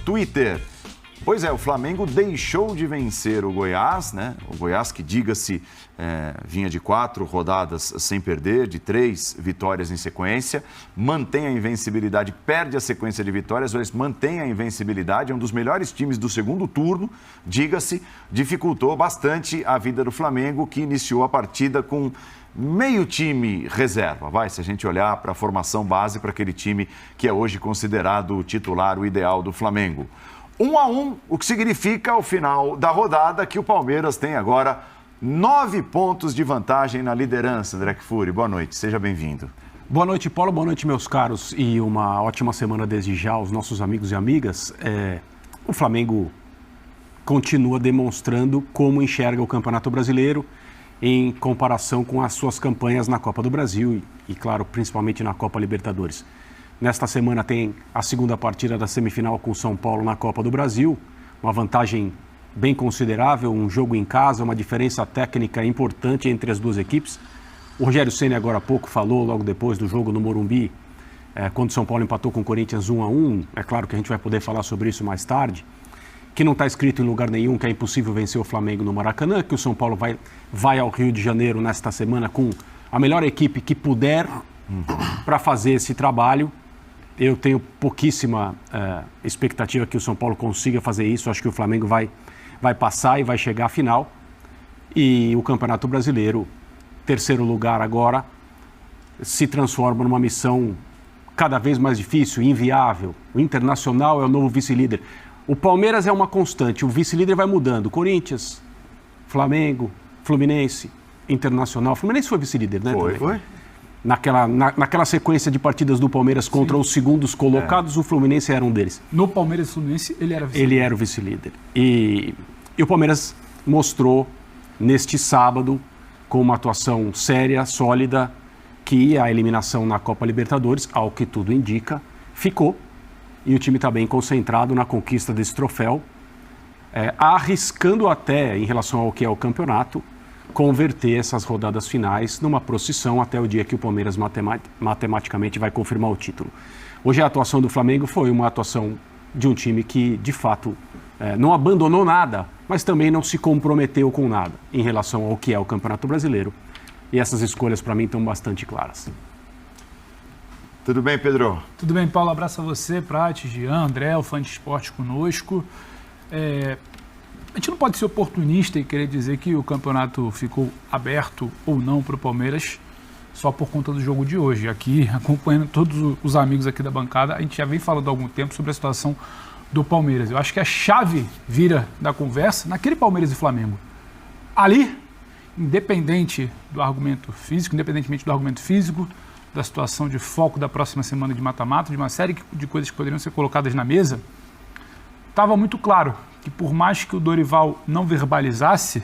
Twitter. Pois é, o Flamengo deixou de vencer o Goiás, né? O Goiás que, diga-se, vinha de 4 rodadas sem perder, de 3 vitórias em sequência, mantém a invencibilidade, perde a sequência de vitórias, mas mantém a invencibilidade, é um dos melhores times do segundo turno, diga-se, dificultou bastante a vida do Flamengo, que iniciou a partida com meio time reserva, se a gente olhar para a formação base, para aquele time que é hoje considerado o titular, o ideal do Flamengo. 1-1, o que significa ao final da rodada que o Palmeiras tem agora 9 pontos de vantagem na liderança. André Kfouri, boa noite, seja bem-vindo. Boa noite, Paulo, boa noite, meus caros, e uma ótima semana desde já aos nossos amigos e amigas. O Flamengo continua demonstrando como enxerga o Campeonato Brasileiro em comparação com as suas campanhas na Copa do Brasil e claro, principalmente na Copa Libertadores. Nesta semana tem a segunda partida da semifinal com o São Paulo na Copa do Brasil, uma vantagem bem considerável, um jogo em casa, uma diferença técnica importante entre as duas equipes. O Rogério Ceni agora há pouco falou, logo depois do jogo no Morumbi, quando o São Paulo empatou com o Corinthians 1-1, é claro que a gente vai poder falar sobre isso mais tarde, que não está escrito em lugar nenhum que é impossível vencer o Flamengo no Maracanã, que o São Paulo vai ao Rio de Janeiro nesta semana com a melhor equipe que puder para fazer esse trabalho. Eu tenho pouquíssima expectativa que o São Paulo consiga fazer isso. Acho que o Flamengo vai passar e vai chegar à final. E o Campeonato Brasileiro, terceiro lugar agora, se transforma numa missão cada vez mais difícil, inviável. O Internacional é o novo vice-líder. O Palmeiras é uma constante, o vice-líder vai mudando. Corinthians, Flamengo, Fluminense, Internacional. Fluminense foi vice-líder, né? Foi. Naquela sequência de partidas do Palmeiras contra os segundos colocados, o Fluminense era um deles. No Palmeiras e Fluminense, ele era vice-líder. Ele era o vice-líder. E o Palmeiras mostrou, neste sábado, com uma atuação séria, sólida, que a eliminação na Copa Libertadores, ao que tudo indica, ficou. E o time está bem concentrado na conquista desse troféu, arriscando até, em relação ao que é o campeonato, converter essas rodadas finais numa procissão até o dia que o Palmeiras matematicamente vai confirmar o título. Hoje a atuação do Flamengo foi uma atuação de um time que, de fato, não abandonou nada, mas também não se comprometeu com nada em relação ao que é o Campeonato Brasileiro. E essas escolhas, para mim, estão bastante claras. Tudo bem, Pedro? Tudo bem, Paulo. Abraço a você, Prati, Jean, André, o Fã de Esporte conosco. A gente não pode ser oportunista e querer dizer que o campeonato ficou aberto ou não para o Palmeiras só por conta do jogo de hoje. Aqui, acompanhando todos os amigos aqui da bancada, a gente já vem falando há algum tempo sobre a situação do Palmeiras. Eu acho que a chave vira da conversa naquele Palmeiras e Flamengo. Ali, independentemente do argumento físico, da situação de foco da próxima semana de mata-mata, de uma série de coisas que poderiam ser colocadas na mesa, estava muito claro que por mais que o Dorival não verbalizasse,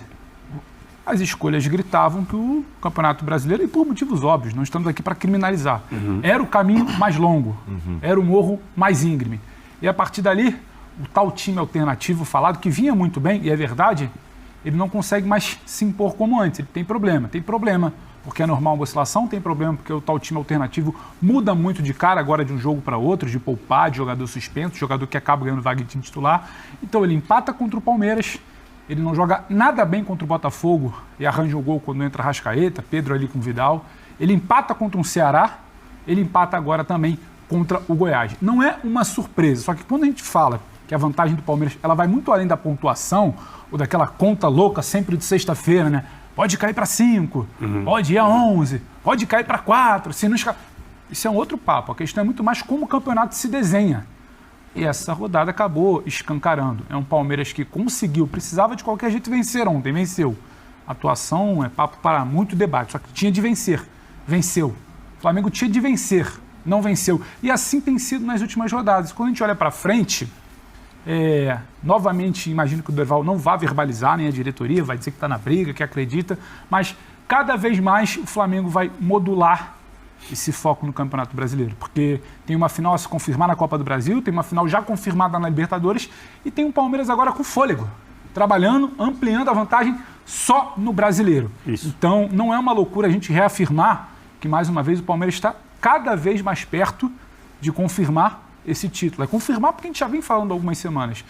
as escolhas gritavam que o Campeonato Brasileiro, e por motivos óbvios, não estamos aqui para criminalizar, era o caminho mais longo, era o morro mais íngreme. E a partir dali, o tal time alternativo falado, que vinha muito bem, e é verdade, ele não consegue mais se impor como antes. Ele tem problema, porque é normal uma oscilação, tem problema porque o tal time alternativo muda muito de cara agora de um jogo para outro, de poupar, de jogador suspenso, jogador que acaba ganhando vaga de time titular. Então ele empata contra o Palmeiras, ele não joga nada bem contra o Botafogo e arranja um gol quando entra Arrascaeta, Pedro ali com o Vidal. Ele empata contra um Ceará, ele empata agora também contra o Goiás. Não é uma surpresa, só que quando a gente fala que a vantagem do Palmeiras ela vai muito além da pontuação ou daquela conta louca sempre de sexta-feira, né? Pode cair para 5, pode ir a 11, pode cair para 4. Isso é um outro papo. A questão é muito mais como o campeonato se desenha. E essa rodada acabou escancarando. É um Palmeiras que conseguiu, precisava de qualquer jeito vencer ontem, venceu. A atuação é papo para muito debate, só que tinha de vencer, venceu. O Flamengo tinha de vencer, não venceu. E assim tem sido nas últimas rodadas. Quando a gente olha para frente, novamente, imagino que o Dorival não vá verbalizar, nem a diretoria, vai dizer que está na briga, que acredita, mas cada vez mais o Flamengo vai modular esse foco no Campeonato Brasileiro, porque tem uma final a se confirmar na Copa do Brasil, tem uma final já confirmada na Libertadores e tem um Palmeiras agora com fôlego, trabalhando, ampliando a vantagem só no Brasileiro. Isso. Então, não é uma loucura a gente reafirmar que, mais uma vez, o Palmeiras está cada vez mais perto de confirmar esse título. É confirmar, porque a gente já vem falando há algumas semanas.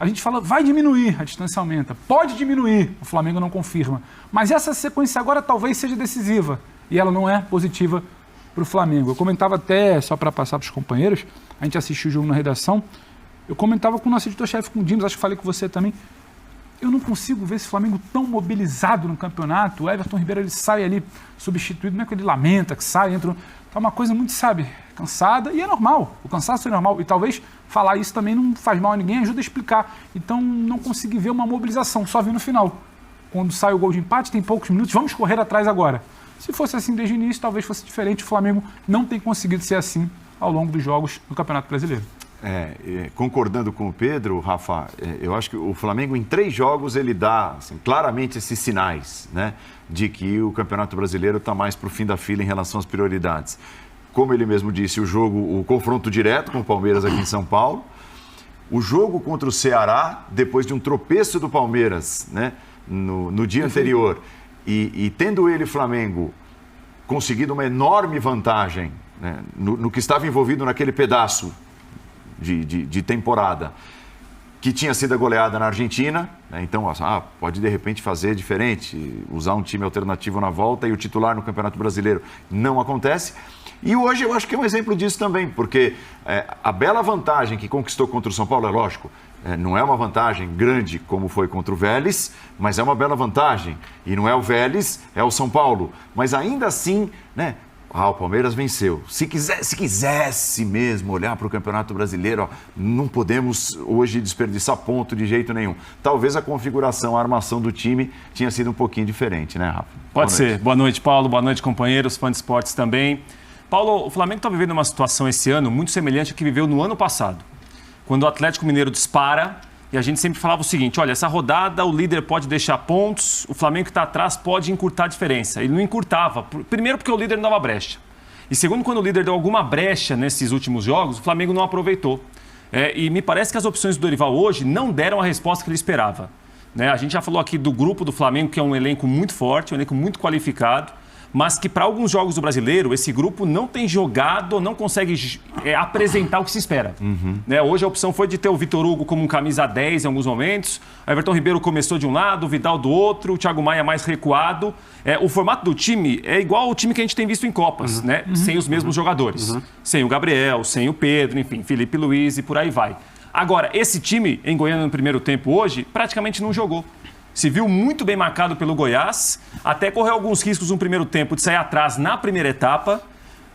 A gente fala, vai diminuir, a distância aumenta. Pode diminuir, o Flamengo não confirma. Mas essa sequência agora talvez seja decisiva. E ela não é positiva para o Flamengo. Eu comentava até, só para passar para os companheiros, a gente assistiu o jogo na redação, eu comentava com o nosso editor-chefe, com o Dimas, acho que falei com você também, eu não consigo ver esse Flamengo tão mobilizado no campeonato. O Everton Ribeiro, ele sai ali substituído, não é que ele lamenta, que sai, entra... Tá uma coisa muito, cansada, e é normal. O cansaço é normal. E talvez falar isso também não faz mal a ninguém, ajuda a explicar. Então, não consegui ver uma mobilização, só vi no final. Quando sai o gol de empate, tem poucos minutos, vamos correr atrás agora. Se fosse assim desde o início, talvez fosse diferente. O Flamengo não tem conseguido ser assim ao longo dos jogos no Campeonato Brasileiro. Concordando com o Pedro, Rafa, eu acho que o Flamengo em 3 jogos ele dá assim, claramente esses sinais, né, de que o Campeonato Brasileiro está mais para o fim da fila em relação às prioridades. Como ele mesmo disse, o confronto direto com o Palmeiras aqui em São Paulo, o jogo contra o Ceará, depois de um tropeço do Palmeiras, né, no dia anterior, e tendo ele, Flamengo, conseguido uma enorme vantagem, né, no que estava envolvido naquele pedaço de temporada, que tinha sido a goleada na Argentina, né? Então pode de repente fazer diferente, usar um time alternativo na volta e o titular no Campeonato Brasileiro. Não acontece. E hoje eu acho que é um exemplo disso também, porque a bela vantagem que conquistou contra o São Paulo, é lógico, não é uma vantagem grande como foi contra o Vélez, mas é uma bela vantagem. E não é o Vélez, é o São Paulo. Mas ainda assim, né? O Palmeiras venceu. Se quisesse mesmo olhar para o Campeonato Brasileiro, não podemos hoje desperdiçar ponto de jeito nenhum. Talvez a configuração, a armação do time tinha sido um pouquinho diferente, né, Rafa? Pode ser. Boa noite, Paulo. Boa noite, companheiros, fãs de esportes também. Paulo, o Flamengo está vivendo uma situação esse ano muito semelhante à que viveu no ano passado, quando o Atlético Mineiro dispara. E a gente sempre falava o seguinte, olha, essa rodada o líder pode deixar pontos, o Flamengo que está atrás pode encurtar a diferença. Ele não encurtava, primeiro porque o líder não dava brecha. E segundo, quando o líder deu alguma brecha nesses últimos jogos, o Flamengo não aproveitou. E me parece que as opções do Dorival hoje não deram a resposta que ele esperava. A gente já falou aqui do grupo do Flamengo, que é um elenco muito forte, um elenco muito qualificado, mas que para alguns jogos do Brasileiro, esse grupo não tem jogado, não consegue apresentar o que se espera. Hoje a opção foi de ter o Vitor Hugo como um camisa 10 em alguns momentos, o Everton Ribeiro começou de um lado, o Vidal do outro, o Thiago Maia mais recuado. O formato do time é igual ao time que a gente tem visto em Copas, sem os mesmos jogadores. Sem o Gabriel, sem o Pedro, enfim, Felipe Luiz e por aí vai. Agora, esse time em Goiânia no primeiro tempo hoje praticamente não jogou. Se viu muito bem marcado pelo Goiás, até correu alguns riscos no primeiro tempo de sair atrás na primeira etapa.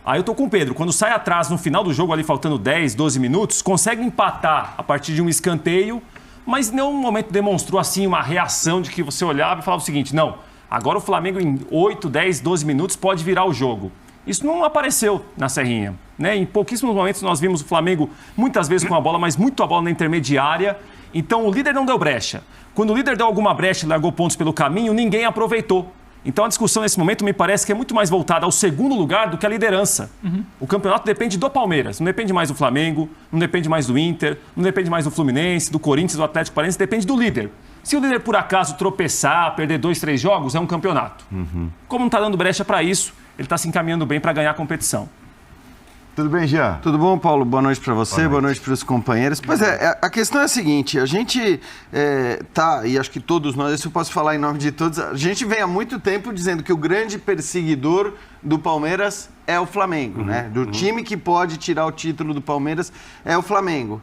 Aí eu tô com o Pedro, quando sai atrás no final do jogo, ali faltando 10, 12 minutos, consegue empatar a partir de um escanteio, mas em nenhum momento demonstrou assim uma reação de que você olhava e falava o seguinte, não, agora o Flamengo em 8, 10, 12 minutos pode virar o jogo. Isso não apareceu na Serrinha. Em pouquíssimos momentos nós vimos o Flamengo muitas vezes com a bola, mas muito a bola na intermediária. Então o líder não deu brecha. Quando o líder deu alguma brecha e largou pontos pelo caminho, ninguém aproveitou. Então a discussão nesse momento me parece que é muito mais voltada ao segundo lugar do que à liderança. O campeonato depende do Palmeiras, não depende mais do Flamengo, não depende mais do Inter, não depende mais do Fluminense, do Corinthians, do Atlético Paranaense, depende do líder. Se o líder por acaso tropeçar, perder 2, 3 jogos, é um campeonato. Como não está dando brecha para isso, ele está se encaminhando bem para ganhar a competição. Tudo bem, Jean? Tudo bom, Paulo? Boa noite para você, boa noite para os companheiros. Pois a questão é a seguinte, a gente e acho que todos nós, isso eu posso falar em nome de todos, a gente vem há muito tempo dizendo que o grande perseguidor do Palmeiras é o Flamengo, né? Do time que pode tirar o título do Palmeiras é o Flamengo.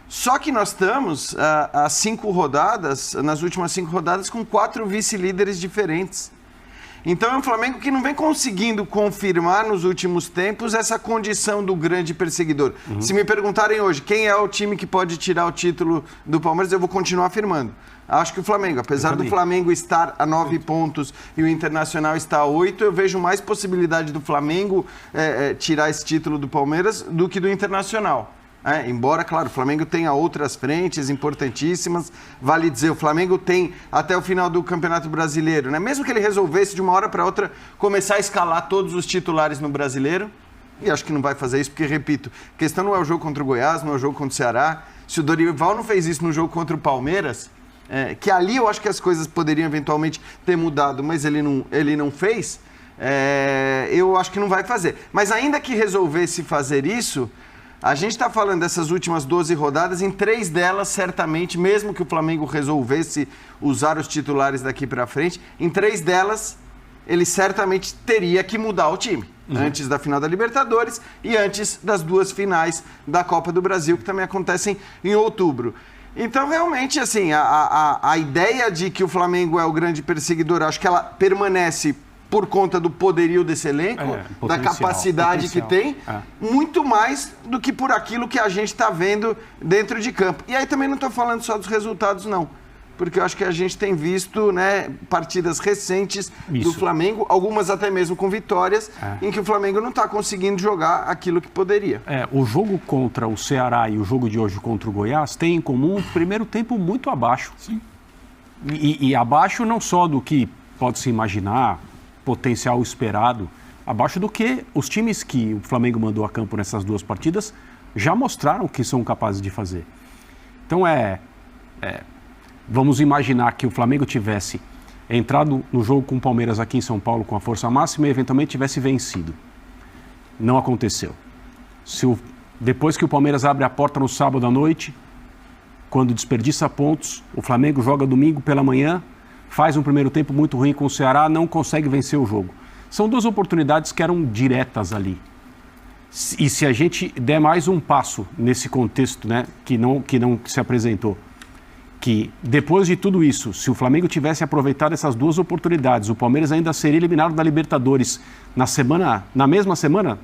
Só que nós estamos há 5 rodadas, nas últimas 5 rodadas, com 4 vice-líderes diferentes. Então é um Flamengo que não vem conseguindo confirmar nos últimos tempos essa condição do grande perseguidor. Se me perguntarem hoje quem é o time que pode tirar o título do Palmeiras, eu vou continuar afirmando. Acho que o Flamengo, apesar do Flamengo estar a 9 pontos e o Internacional está a 8, eu vejo mais possibilidade do Flamengo tirar esse título do Palmeiras do que do Internacional. Embora, claro, o Flamengo tenha outras frentes importantíssimas, vale dizer, o Flamengo tem até o final do Campeonato Brasileiro, né? Mesmo que ele resolvesse de uma hora para outra começar a escalar todos os titulares no Brasileiro, e acho que não vai fazer isso, porque, repito, a questão não é o jogo contra o Goiás, não é o jogo contra o Ceará. Se o Dorival não fez isso no jogo contra o Palmeiras, que ali eu acho que as coisas poderiam eventualmente ter mudado, mas ele não fez, eu acho que não vai fazer. Mas ainda que resolvesse fazer isso, A gente está falando dessas últimas 12 rodadas, em 3 delas, certamente, mesmo que o Flamengo resolvesse usar os titulares daqui para frente, em 3 delas, ele certamente teria que mudar o time. Antes da final da Libertadores e antes das 2 finais da Copa do Brasil, que também acontecem em outubro. Então, realmente, assim, a ideia de que o Flamengo é o grande perseguidor, acho que ela permanece por conta do poderio desse elenco, da capacidade que tem, muito mais do que por aquilo que a gente está vendo dentro de campo. E aí também não estou falando só dos resultados, não. Porque eu acho que a gente tem visto, né, partidas recentes do Flamengo, algumas até mesmo com vitórias, em que o Flamengo não está conseguindo jogar aquilo que poderia. O jogo contra o Ceará e o jogo de hoje contra o Goiás têm em comum um primeiro tempo muito abaixo. Sim. E abaixo não só do que pode se imaginar, potencial esperado, abaixo do que os times que o Flamengo mandou a campo nessas 2 partidas já mostraram que são capazes de fazer. Então vamos imaginar que o Flamengo tivesse entrado no jogo com o Palmeiras aqui em São Paulo com a força máxima e eventualmente tivesse vencido. Não aconteceu. Depois que o Palmeiras abre a porta no sábado à noite, quando desperdiça pontos, o Flamengo joga domingo pela manhã, faz um primeiro tempo muito ruim com o Ceará, não consegue vencer o jogo. São 2 oportunidades que eram diretas ali. E se a gente der mais um passo nesse contexto, né, que se apresentou, que depois de tudo isso, se o Flamengo tivesse aproveitado essas 2 oportunidades, o Palmeiras ainda seria eliminado da Libertadores na mesma semana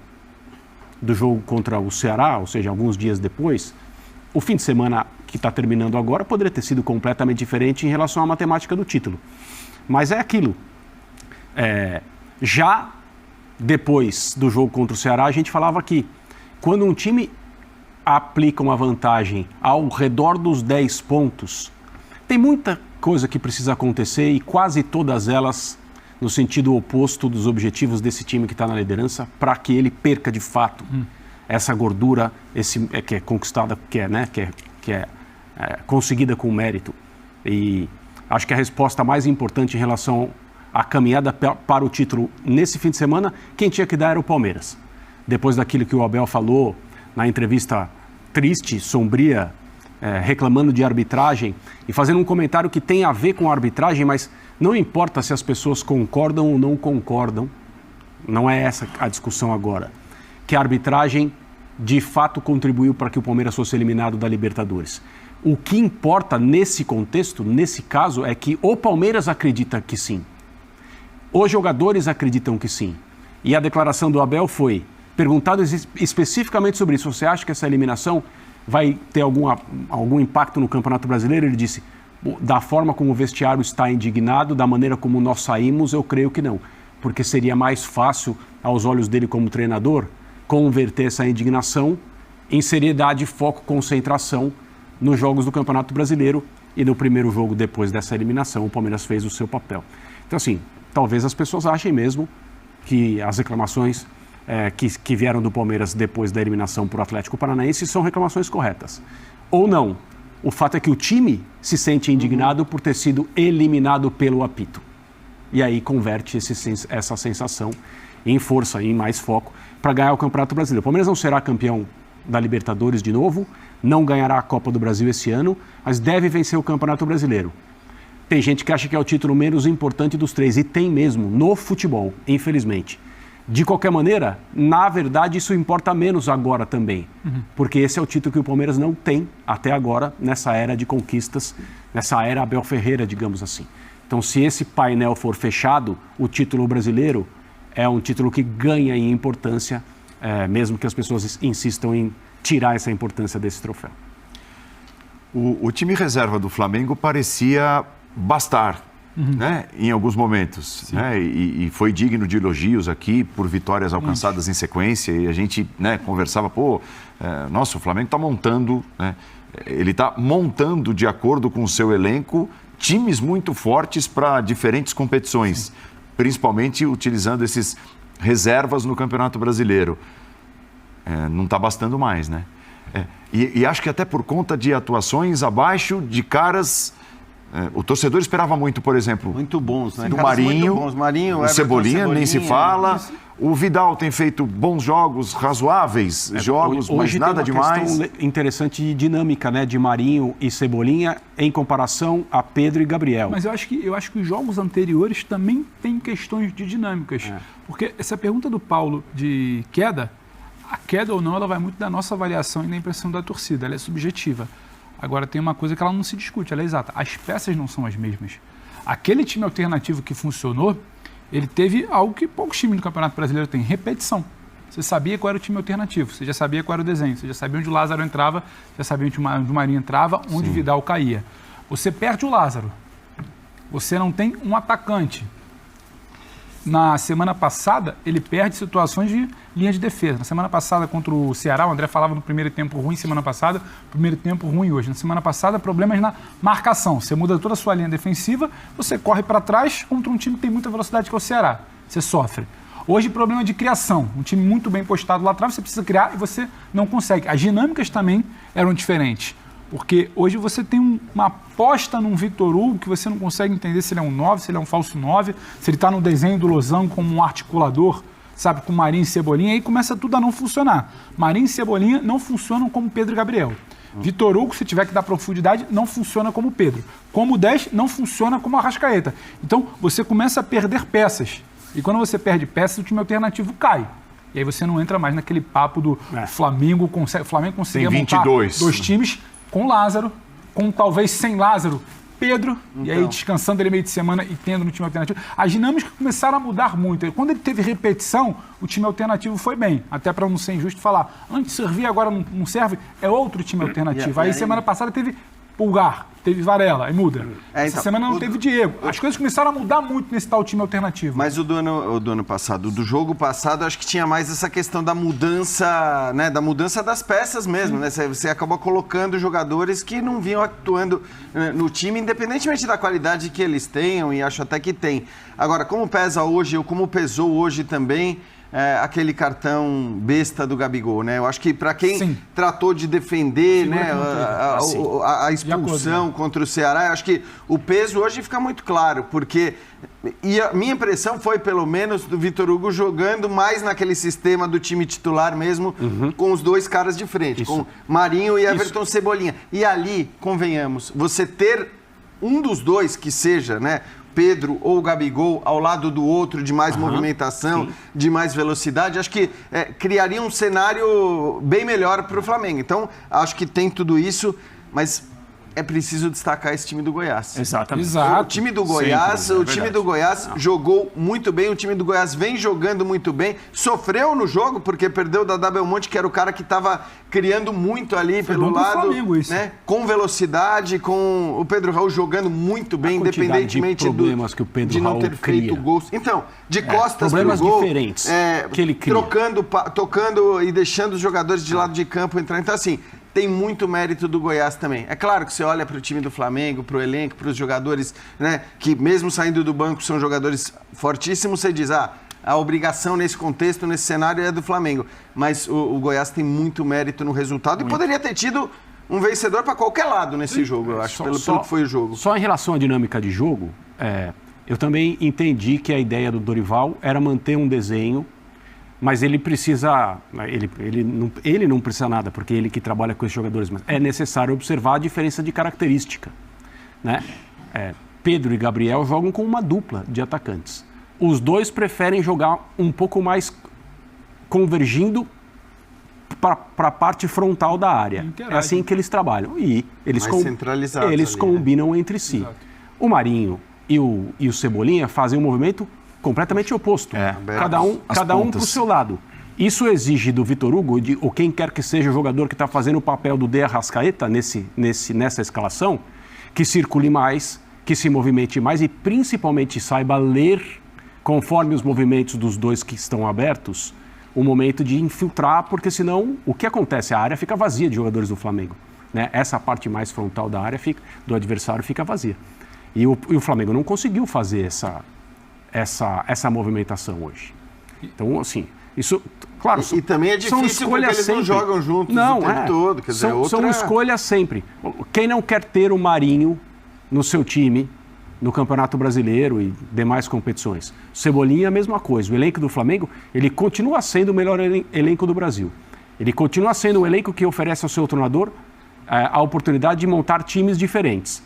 do jogo contra o Ceará, ou seja, alguns dias depois, o fim de semana que está terminando agora poderia ter sido completamente diferente em relação à matemática do título. Mas é aquilo. Já depois do jogo contra o Ceará, a gente falava que quando um time aplica uma vantagem ao redor dos 10 pontos, tem muita coisa que precisa acontecer e quase todas elas no sentido oposto dos objetivos desse time que está na liderança para que ele perca de fato essa gordura que é conquistada, que é conseguida com mérito. E acho que a resposta mais importante em relação à caminhada para o título nesse fim de semana, quem tinha que dar era o Palmeiras. Depois daquilo que o Abel falou na entrevista triste, sombria, reclamando de arbitragem e fazendo um comentário que tem a ver com a arbitragem, mas não importa se as pessoas concordam ou não concordam, não é essa a discussão agora, que a arbitragem de fato contribuiu para que o Palmeiras fosse eliminado da Libertadores. O que importa nesse contexto, nesse caso, é que o Palmeiras acredita que sim. Os jogadores acreditam que sim. E a declaração do Abel foi, perguntado especificamente sobre isso, você acha que essa eliminação vai ter algum impacto no Campeonato Brasileiro? Ele disse, da forma como o vestiário está indignado, da maneira como nós saímos, eu creio que não. Porque seria mais fácil, aos olhos dele como treinador, converter essa indignação em seriedade, foco, concentração nos jogos do Campeonato Brasileiro, e no primeiro jogo depois dessa eliminação o Palmeiras fez o seu papel. Então assim, talvez as pessoas achem mesmo que as reclamações que vieram do Palmeiras depois da eliminação por Atlético Paranaense são reclamações corretas. Ou não. O fato é que o time se sente indignado por ter sido eliminado pelo apito. E aí converte essa sensação em força, em mais foco, para ganhar o Campeonato Brasileiro. O Palmeiras não será campeão da Libertadores de novo, não ganhará a Copa do Brasil esse ano, mas deve vencer o Campeonato Brasileiro. Tem gente que acha que é o título menos importante dos 3, e tem mesmo, no futebol, infelizmente. De qualquer maneira, na verdade, isso importa menos agora também, porque esse é o título que o Palmeiras não tem até agora, nessa era de conquistas, nessa era Abel Ferreira, digamos assim. Então, se esse painel for fechado, o título brasileiro é um título que ganha em importância, mesmo que as pessoas insistam em tirar essa importância desse troféu. O time reserva do Flamengo parecia bastar, né, em alguns momentos, né, e foi digno de elogios aqui por vitórias alcançadas em sequência, e a gente, né, conversava, nossa, o Flamengo está montando, né, ele está montando de acordo com o seu elenco times muito fortes para diferentes competições, principalmente utilizando esses reservas no Campeonato Brasileiro. Não está bastando mais, né? E acho que até por conta de atuações abaixo de caras O torcedor esperava muito, por exemplo, muito bons, né? do Caras Marinho, muito bons. Marinho, o Everton, Cebolinha, nem se fala. O Vidal tem feito bons jogos, razoáveis jogos, mas hoje nada tem uma demais. questão interessante de dinâmica, né? De Marinho e Cebolinha em comparação a Pedro e Gabriel. Mas eu acho que os jogos anteriores também têm questões de dinâmicas. Porque essa pergunta do Paulo de queda, a queda ou não, ela vai muito da nossa avaliação e da impressão da torcida. Ela é subjetiva. Agora, tem uma coisa que ela não se discute, ela é exata. As peças não são as mesmas. Aquele time alternativo que funcionou, ele teve algo que poucos times do Campeonato Brasileiro têm, repetição. Você sabia qual era o time alternativo, você já sabia qual era o desenho, você já sabia onde o Lázaro entrava, já sabia onde o Marinho entrava, onde o Vidal caía. Você perde o Lázaro, você não tem um atacante. Na semana passada, ele perde situações de linha de defesa. Na semana passada, contra o Ceará, o André falava no primeiro tempo ruim semana passada, primeiro tempo ruim hoje. Na semana passada, problemas na marcação. Você muda toda a sua linha defensiva, você corre para trás contra um time que tem muita velocidade, que é o Ceará. Você sofre. Hoje, problema de criação. Um time muito bem postado lá atrás, você precisa criar e você não consegue. As dinâmicas também eram diferentes. Porque hoje você tem uma aposta num Vitor Hugo que você não consegue entender se ele é um 9, se ele é um falso 9, se ele está no desenho do Losango como um articulador, sabe, com Marinho e Cebolinha, aí começa tudo a não funcionar. Marinho e Cebolinha não funcionam como Pedro e Gabriel. Vitor Hugo, se tiver que dar profundidade, não funciona como Pedro. Como 10, não funciona como Arrascaeta. Então, você começa a perder peças. E quando você perde peças, o time alternativo cai. E aí você não entra mais naquele papo do Flamengo. O Flamengo conseguia montar 2 times com Lázaro, com talvez sem Lázaro, Pedro, e aí descansando ele meio de semana e tendo no time alternativo. As dinâmicas começaram a mudar muito. Quando ele teve repetição, o time alternativo foi bem. Até para não ser injusto falar, antes servia, agora não serve, é outro time alternativo. Aí semana passada teve Pulgar, teve Varela, aí muda. Essa semana não teve Diego. As coisas começaram a mudar muito nesse tal time alternativo. Mas o do ano passado, do jogo passado, acho que tinha mais essa questão da mudança, né? Da mudança das peças mesmo, né? Você acabou colocando jogadores que não vinham atuando no time, independentemente da qualidade que eles tenham, e acho até que tem. Agora, como pesa hoje, ou como pesou hoje também, aquele cartão besta do Gabigol, né? Eu acho que para quem tratou de defender, né, a expulsão contra o Ceará, eu acho que o peso hoje fica muito claro, porque a minha impressão foi, pelo menos, do Vitor Hugo jogando mais naquele sistema do time titular mesmo, com os 2 caras de frente, com Marinho e Everton Cebolinha. E ali, convenhamos, você ter um dos 2 que seja, né, Pedro ou Gabigol ao lado do outro, de mais movimentação, de mais velocidade, acho que criaria um cenário bem melhor para o Flamengo. Então, acho que tem tudo isso, mas é preciso destacar esse time do Goiás. Exatamente. O time do Goiás, jogou muito bem, o time do Goiás vem jogando muito bem, sofreu no jogo porque perdeu o Dadá Belmonte, que era o cara que estava criando muito ali pelo lado, Flamengo, né? Com velocidade, com o Pedro Raul jogando muito bem, independentemente de problemas que o Pedro de não Raul ter feito gols. Então, de costas pro problemas gol, diferentes que ele cria. tocando e deixando os jogadores de lado de campo entrar. Então, assim, tem muito mérito do Goiás também. É claro que você olha para o time do Flamengo, para o elenco, para os jogadores, né, que mesmo saindo do banco são jogadores fortíssimos, você diz, a obrigação nesse contexto, nesse cenário é do Flamengo. Mas o Goiás tem muito mérito no resultado e poderia ter tido um vencedor para qualquer lado nesse jogo, eu acho, pelo que foi o jogo. Só em relação à dinâmica de jogo, eu também entendi que a ideia do Dorival era manter um desenho, mas ele precisa, ele não precisa nada, porque ele que trabalha com esses jogadores, mas é necessário observar a diferença de característica, né? Pedro e Gabriel jogam com uma dupla de atacantes. Os 2 preferem jogar um pouco mais convergindo para a parte frontal da área. É assim que eles trabalham. E eles combinam entre si. Exato. O Marinho e o Cebolinha fazem um movimento completamente oposto. Cada um para o seu lado. Isso exige do Vitor Hugo, ou quem quer que seja o jogador que está fazendo o papel do De Arrascaeta nessa escalação, que circule mais, que se movimente mais e principalmente saiba ler, conforme os movimentos dos 2 que estão abertos, o momento de infiltrar, porque senão o que acontece? A área fica vazia de jogadores do Flamengo, né? Essa parte mais frontal da área do adversário fica vazia. E o Flamengo não conseguiu fazer essa movimentação hoje. Então, assim, isso, claro, e também é difícil porque eles não jogam juntos o tempo todo. Quer dizer, são escolhas sempre. Quem não quer ter o Marinho no seu time, no Campeonato Brasileiro e demais competições. O Cebolinha, a mesma coisa. O elenco do Flamengo, ele continua sendo o melhor elenco do Brasil. Ele continua sendo o elenco que oferece ao seu treinador a oportunidade de montar times diferentes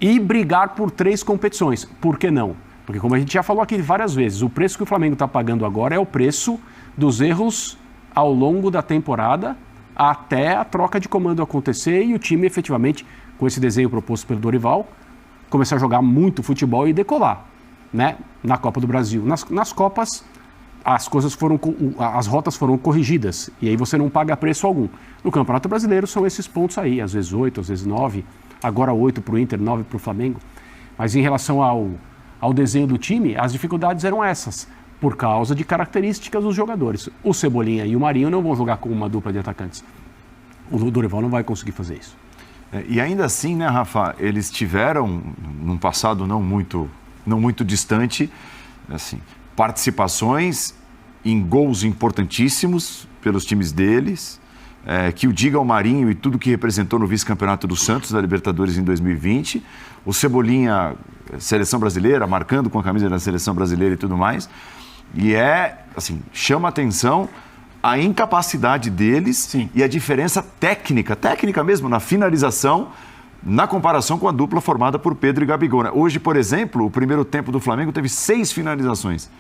e brigar por 3 competições. Por que não? Porque, como a gente já falou aqui várias vezes, o preço que o Flamengo está pagando agora é o preço dos erros ao longo da temporada até a troca de comando acontecer e o time efetivamente, com esse desenho proposto pelo Dorival, começar a jogar muito futebol e decolar, né? Na Copa do Brasil. Nas Copas, as rotas foram corrigidas e aí você não paga preço algum. No Campeonato Brasileiro são esses pontos aí, às vezes 8, às vezes 9, agora 8 para o Inter, 9 para o Flamengo. Mas em relação ao desenho do time, as dificuldades eram essas, por causa de características dos jogadores. O Cebolinha e o Marinho não vão jogar com uma dupla de atacantes. O Dorival não vai conseguir fazer isso. E ainda assim, né, Rafa, eles tiveram, num passado não muito distante, assim, participações em gols importantíssimos pelos times deles, que o diga ao Marinho e tudo que representou no vice-campeonato do Santos, da Libertadores em 2020, o Cebolinha, seleção brasileira, marcando com a camisa da seleção brasileira e tudo mais, e assim, chama atenção a incapacidade deles. Sim. E a diferença técnica mesmo, na finalização, na comparação com a dupla formada por Pedro e Gabigol. Né? Hoje, por exemplo, o primeiro tempo do Flamengo teve 6 finalizações.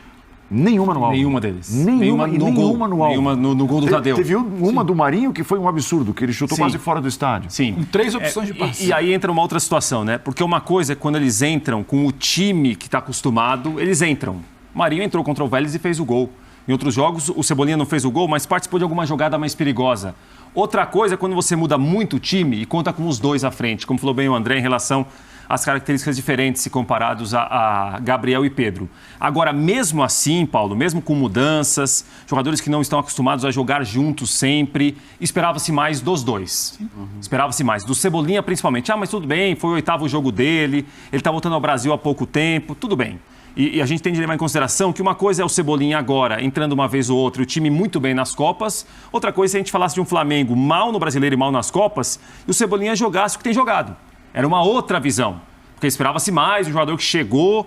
Nenhuma no alvo. Nenhuma deles. Nenhuma no alvo. Nenhuma no gol do Tadeu. Teve uma do Marinho que foi um absurdo, que ele chutou quase fora do estádio. Sim. Com 3 opções de passe. E aí entra uma outra situação, né? Porque uma coisa é quando eles entram com o time que está acostumado, eles entram. O Marinho entrou contra o Vélez e fez o gol. Em outros jogos, o Cebolinha não fez o gol, mas participou de alguma jogada mais perigosa. Outra coisa é quando você muda muito o time e conta com os 2 à frente, como falou bem o André, em relação às características diferentes se comparados a Gabriel e Pedro. Agora, mesmo assim, Paulo, mesmo com mudanças, jogadores que não estão acostumados a jogar juntos sempre, esperava-se mais dos 2. Esperava-se mais. Do Cebolinha, principalmente. Mas tudo bem, foi o 8º jogo dele, ele está voltando ao Brasil há pouco tempo, tudo bem. E a gente tem de levar em consideração que uma coisa é o Cebolinha agora, entrando uma vez ou outra, o time muito bem nas Copas. Outra coisa é se a gente falasse de um Flamengo mal no Brasileiro e mal nas Copas, e o Cebolinha jogasse o que tem jogado. Era uma outra visão. Porque esperava-se mais, um jogador que chegou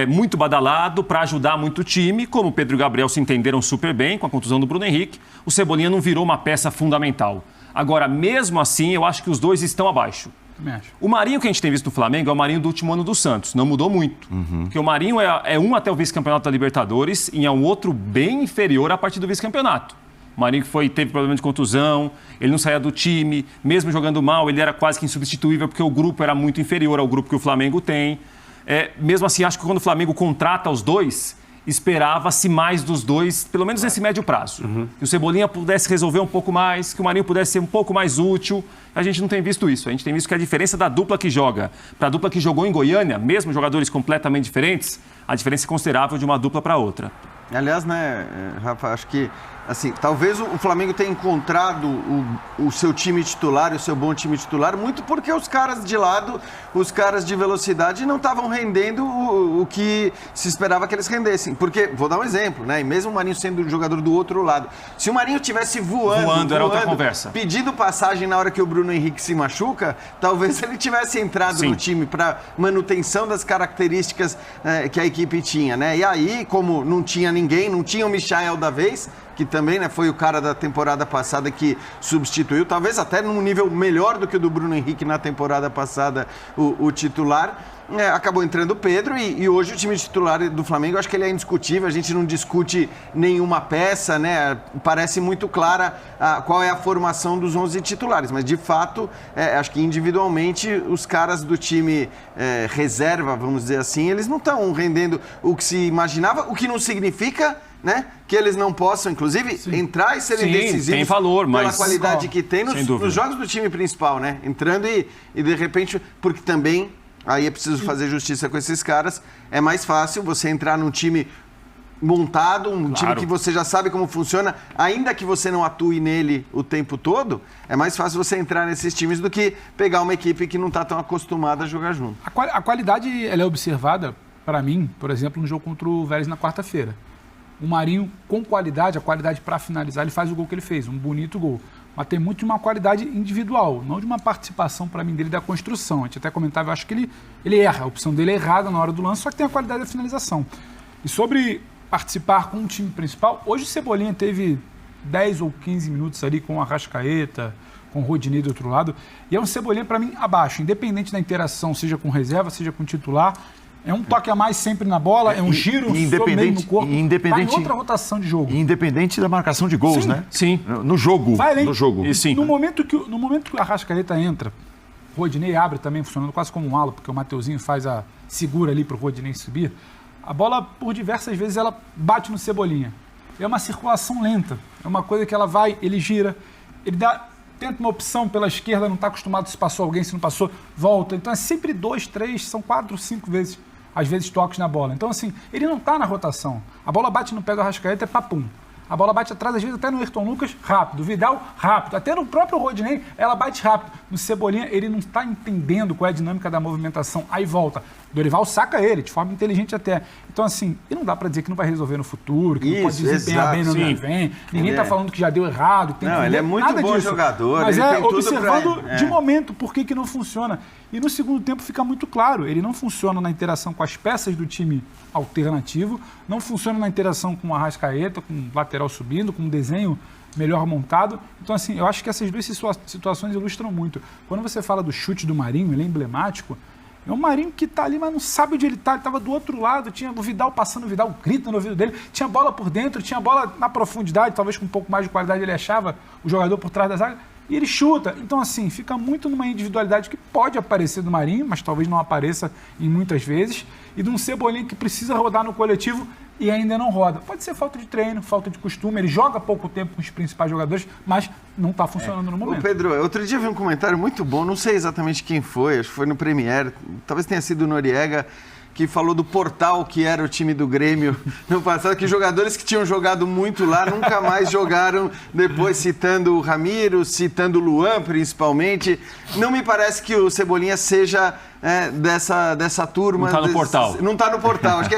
muito badalado para ajudar muito o time, como o Pedro e o Gabriel se entenderam super bem com a contusão do Bruno Henrique, o Cebolinha não virou uma peça fundamental. Agora, mesmo assim, eu acho que os 2 estão abaixo. O Marinho que a gente tem visto no Flamengo é o Marinho do último ano do Santos, não mudou muito. Porque o Marinho é um até o vice-campeonato da Libertadores e é um outro bem inferior a partir do vice-campeonato. O Marinho teve problema de contusão, ele não saía do time, mesmo jogando mal, ele era quase que insubstituível porque o grupo era muito inferior ao grupo que o Flamengo tem. Mesmo assim, acho que quando o Flamengo contrata os 2, esperava-se mais dos 2, pelo menos nesse médio prazo. Que o Cebolinha pudesse resolver um pouco mais, que o Marinho pudesse ser um pouco mais útil. A gente não tem visto isso. A gente tem visto que a diferença da dupla que joga para a dupla que jogou em Goiânia, mesmo jogadores completamente diferentes, a diferença é considerável de uma dupla para outra. Aliás, né, Rafa, acho que assim, talvez o Flamengo tenha encontrado o seu time titular, o seu bom time titular, muito porque os caras de lado, os caras de velocidade não estavam rendendo o que se esperava que eles rendessem. Porque, vou dar um exemplo, né? E mesmo o Marinho sendo o jogador do outro lado, se o Marinho tivesse voando era outra conversa. Pedindo passagem na hora que o Bruno Henrique se machuca, talvez ele tivesse entrado no time para manutenção das características que a equipe tinha, né? E aí, como não tinha ninguém, não tinha o Michael da vez, que também, né, foi o cara da temporada passada que substituiu, talvez até num nível melhor do que o do Bruno Henrique na temporada passada, o titular. Acabou entrando o Pedro e hoje o time titular do Flamengo, eu acho que ele é indiscutível, a gente não discute nenhuma peça, né? Parece muito clara qual é a formação dos 11 titulares, mas de fato, acho que individualmente os caras do time reserva, vamos dizer assim, eles não estão rendendo o que se imaginava, o que não significa, né, que eles não possam, inclusive, entrar e serem decisivos tem valor, pela mas, qualidade que tem nos jogos do time principal, né? Entrando e de repente, porque também aí é preciso fazer justiça com esses caras, é mais fácil você entrar num time montado, time que você já sabe como funciona, ainda que você não atue nele o tempo todo, é mais fácil você entrar nesses times do que pegar uma equipe que não está tão acostumada a jogar junto. A qualidade ela é observada, para mim, por exemplo, no jogo contra o Vélez na quarta-feira. O Marinho, com qualidade, a qualidade para finalizar, ele faz o gol que ele fez, um bonito gol. Mas tem muito de uma qualidade individual, não de uma participação, para mim, dele da construção. A gente até comentava, eu acho que ele erra, a opção dele é errada na hora do lance, só que tem a qualidade da finalização. E sobre participar com o time principal, hoje o Cebolinha teve 10 ou 15 minutos ali com o Arrascaeta, com o Rodinei do outro lado, e é um Cebolinha, para mim, abaixo, independente da interação, seja com reserva, seja com titular. É um toque a mais sempre na bola, é um giro sobre meio no corpo. Independente, tá em outra rotação de jogo. Independente da marcação de gols, Sim. né? Sim. No jogo. Vai além. No jogo. E sim. No momento que o Arrascaeta entra, o Rodinei abre também, funcionando quase como um ala, porque o Mateuzinho faz a segura ali para o Rodinei subir. A bola, por diversas vezes, ela bate no Cebolinha. É uma circulação lenta. É uma coisa que ela vai, ele gira, ele tenta uma opção pela esquerda, não está acostumado se passou alguém, se não passou, volta. Então é sempre 2, 3, são 4, 5 vezes. Às vezes toques na bola. Então, assim, ele não está na rotação. A bola bate no pé do Arrascaeta, é papum. A bola bate atrás, às vezes até no Ayrton Lucas, rápido. O Vidal, rápido. Até no próprio Rodinei, ela bate rápido. No Cebolinha, ele não está entendendo qual é a dinâmica da movimentação. Aí volta. Dorival saca ele, de forma inteligente até. Então, assim, e não dá para dizer que não vai resolver no futuro, que não pode desempenhar bem no ano que vem. Ninguém está falando que já deu errado. Que tem que ele é muito bom jogador. Mas ele tem observando tudo de momento por que não funciona. E no segundo tempo fica muito claro, ele não funciona na interação com as peças do time alternativo, não funciona na interação com o Arrascaeta, com o lateral subindo, com um desenho melhor montado. Então, assim, eu acho que essas duas situações ilustram muito. Quando você fala do chute do Marinho, ele é emblemático. É um Marinho que está ali, mas não sabe onde ele está. Ele estava do outro lado, tinha o Vidal passando, o Vidal grita no ouvido dele, tinha bola por dentro, tinha bola na profundidade, talvez com um pouco mais de qualidade ele achava o jogador por trás da zaga, e ele chuta. Então, assim, fica muito numa individualidade que pode aparecer do Marinho, mas talvez não apareça em muitas vezes, e de um Cebolinha que precisa rodar no coletivo e ainda não roda. Pode ser falta de treino, falta de costume, ele joga pouco tempo com os principais jogadores, mas não está funcionando no momento. Ô Pedro, outro dia eu vi um comentário muito bom, não sei exatamente quem foi, acho que foi no Premier, talvez tenha sido o Noriega, que falou do Portal, que era o time do Grêmio no passado, que jogadores que tinham jogado muito lá nunca mais jogaram, depois citando o Ramiro, citando o Luan principalmente. Não me parece que o Cebolinha seja dessa turma. Não está no Portal. Não está no Portal. Acho que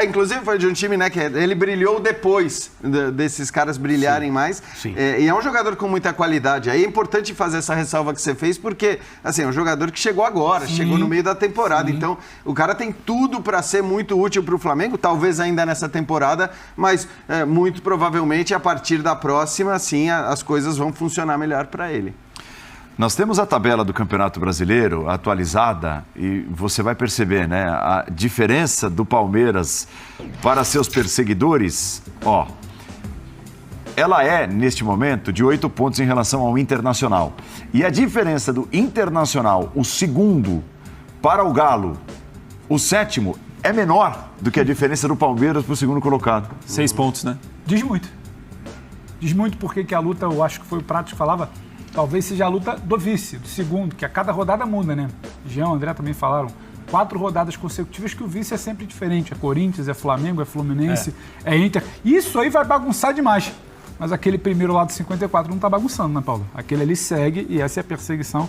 inclusive foi de um time, né, que ele brilhou depois desses caras brilharem mais. Sim. E é um jogador com muita qualidade. Aí é importante fazer essa ressalva que você fez, porque assim, é um jogador que chegou agora, chegou no meio da temporada. Sim. Então, o cara tem tudo para ser muito útil para o Flamengo, talvez ainda nessa temporada, mas muito provavelmente a partir da próxima, sim, as coisas vão funcionar melhor para ele. Nós temos a tabela do Campeonato Brasileiro atualizada e você vai perceber, né, a diferença do Palmeiras para seus perseguidores, ela é, neste momento, de 8 pontos em relação ao Internacional. E a diferença do Internacional, o segundo, para o Galo, o sétimo, é menor do que a diferença do Palmeiras para o segundo colocado. 6 pontos, né? Diz muito. Diz muito porque que a luta, eu acho que foi o Prato que falava, talvez seja a luta do vice, do segundo, que a cada rodada muda, né? Jean, André também falaram. 4 rodadas consecutivas que o vice é sempre diferente. É Corinthians, é Flamengo, é Fluminense, é Inter. Isso aí vai bagunçar demais. Mas aquele primeiro lado 54 não tá bagunçando, né, Paulo? Aquele ali segue e essa é a perseguição.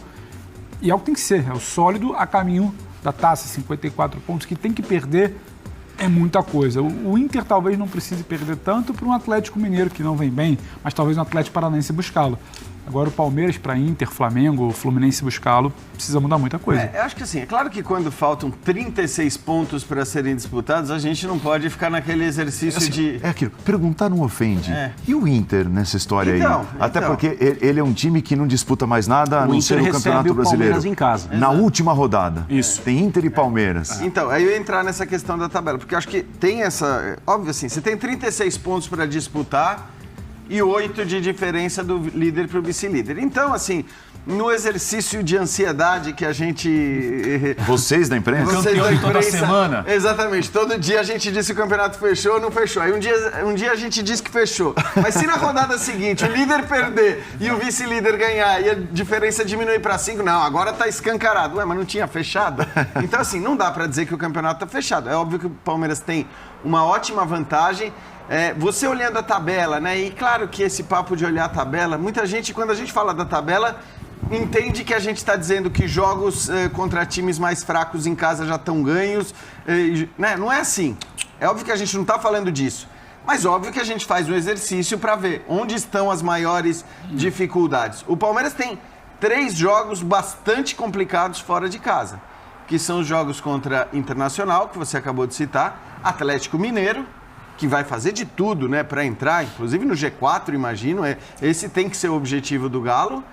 E é o que tem que ser. É o sólido a caminho da taça, 54 pontos, que tem que perder é muita coisa. O Inter talvez não precise perder tanto para um Atlético Mineiro que não vem bem, mas talvez um Atlético Paranaense buscá-lo. Agora o Palmeiras para Inter, Flamengo, Fluminense buscá-lo, precisa mudar muita coisa. Eu acho que assim, é claro que quando faltam 36 pontos para serem disputados, a gente não pode ficar naquele exercício de... É aquilo, perguntar não ofende. E o Inter nessa história aí? Até porque ele é um time que não disputa mais nada a não ser no Campeonato Brasileiro. Em casa. Na última rodada. Isso. Tem Inter e Palmeiras. Então, aí eu ia entrar nessa questão da tabela, porque eu acho que tem essa... Óbvio assim, você tem 36 pontos para disputar e 8 de diferença do líder para o vice-líder. Então, assim, no exercício de ansiedade que a gente... Vocês da imprensa? Campeão de toda semana. Exatamente. Todo dia a gente disse que o campeonato fechou ou não fechou. Aí um dia a gente disse que fechou. Mas se na rodada seguinte o líder perder e o vice-líder ganhar e a diferença diminuir para 5, não, agora tá escancarado. Ué, mas não tinha fechado? Então, assim, não dá para dizer que o campeonato tá fechado. É óbvio que o Palmeiras tem uma ótima vantagem. Você olhando a tabela, né? E claro que esse papo de olhar a tabela, muita gente, quando a gente fala da tabela, entende que a gente está dizendo que jogos contra times mais fracos em casa já estão ganhos, né? Não é assim. É óbvio que a gente não está falando disso. Mas óbvio que a gente faz um exercício para ver onde estão as maiores dificuldades. O Palmeiras tem 3 jogos bastante complicados fora de casa, que são os jogos contra Internacional, que você acabou de citar, Atlético Mineiro, que vai fazer de tudo, né, para entrar, inclusive no G4, imagino, esse tem que ser o objetivo do Galo,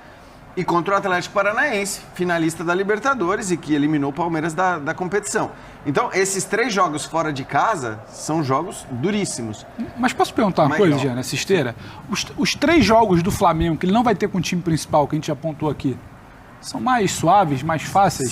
e contra o Atlético Paranaense, finalista da Libertadores e que eliminou o Palmeiras da competição. Então, esses 3 jogos fora de casa são jogos duríssimos. Mas posso perguntar uma coisa, Jean, nessa esteira? Os 3 jogos do Flamengo, que ele não vai ter com o time principal, que a gente já apontou aqui, são mais suaves, mais fáceis?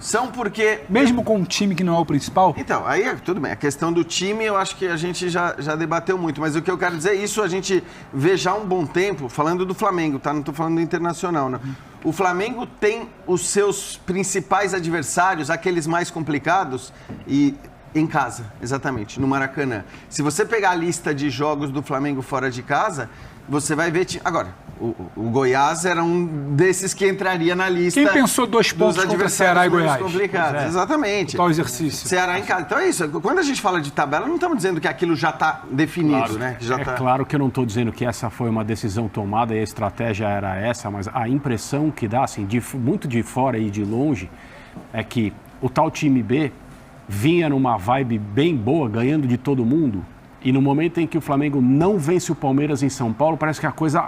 São porque... Mesmo com um time que não é o principal? Então, aí tudo bem. A questão do time eu acho que a gente já debateu muito. Mas o que eu quero dizer, isso a gente vê já há um bom tempo, falando do Flamengo, tá? Não estou falando do Internacional, né? O Flamengo tem os seus principais adversários, aqueles mais complicados, e em casa, exatamente, no Maracanã. Se você pegar a lista de jogos do Flamengo fora de casa, você vai ver... Agora, o Goiás era um desses que entraria na lista. Quem pensou 2 pontos contra Ceará e Goiás? Complicados. Exatamente. Qual exercício? Ceará em casa. Então é isso. Quando a gente fala de tabela, não estamos dizendo que aquilo já está definido, claro, né? Que já Claro que eu não estou dizendo que essa foi uma decisão tomada e a estratégia era essa, mas a impressão que dá, assim, muito de fora e de longe, é que o tal time B vinha numa vibe bem boa, ganhando de todo mundo, e no momento em que o Flamengo não vence o Palmeiras em São Paulo, parece que a coisa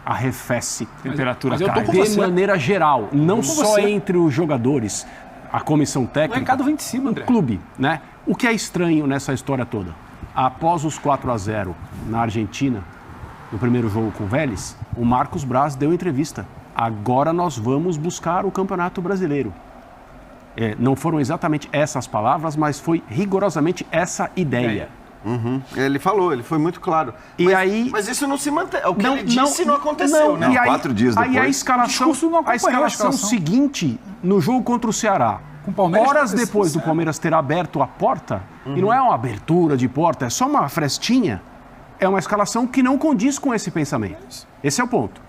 arrefece. Temperatura mas eu tô cai. com De você. maneira geral, não só você. entre os jogadores, a comissão O técnica, recado vem de cima, André. o clube, né? O que é estranho nessa história toda? Após os 4-0 na Argentina, no primeiro jogo com o Vélez, o Marcos Braz deu entrevista. Agora nós vamos buscar o Campeonato Brasileiro. Não foram exatamente essas palavras, mas foi rigorosamente essa ideia. Uhum. Ele falou, ele foi muito claro. Mas isso não se mantém. O que ele disse não aconteceu, né? E aí, 4 dias depois. Aí a escalação, discurso não acompanhou a escalação. seguinte, no jogo contra o Ceará, Com o Palmeiras, horas aconteceu depois do certo. Palmeiras ter aberto a porta, e não é uma abertura de porta, é só uma frestinha, é uma escalação que não condiz com esse pensamento. Esse é o ponto.